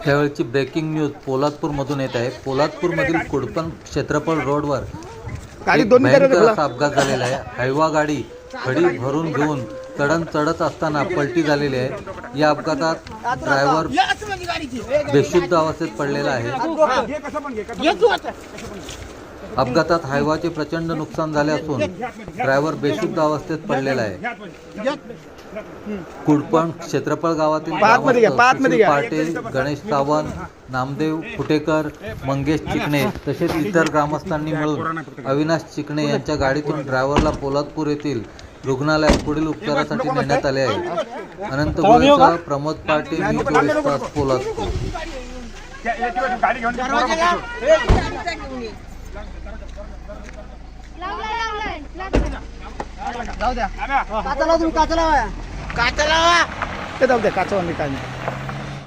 त्यावेळची breaking news पोलादपूरमधून येत आहे। पोलादपूरमधील कुडपण क्षेत्रफळ रोडवर एक भयंकर असा अपघात झालेला आहे। हायवा गाडी खडी भरून घेऊन चढत असताना पलटी झालेली आहे। या अपघातात ड्रायव्हर बेशुद्ध अवस्थेत पडलेला आहे। अपघातात हायवाचे प्रचंड नुकसान झाले असून ड्रायव्हर बेशुद्ध अवस्थेत पडलेला आहे। कुडपण क्षेत्रफळ गावातील पाटे, गणेश सावंत, नामदेव फुटेकर, मंगेश चिकणे तसेच इतर ग्रामस्थांनी मिळून अविनाश चिकणे यांच्या गाडीतून ड्रायव्हरला पोलादपूर येथील रुग्णालयात पुढील उपचारासाठी नेण्यात आले आहे। अनंत गोळेसह प्रमोद पाटे, न्यूज 24 तास, पोलादपूर। जाऊ द्या काचा लावा, तुम्ही काचा लावा, काचा लावा, ते जाऊ द्या काचा मी काय नाही।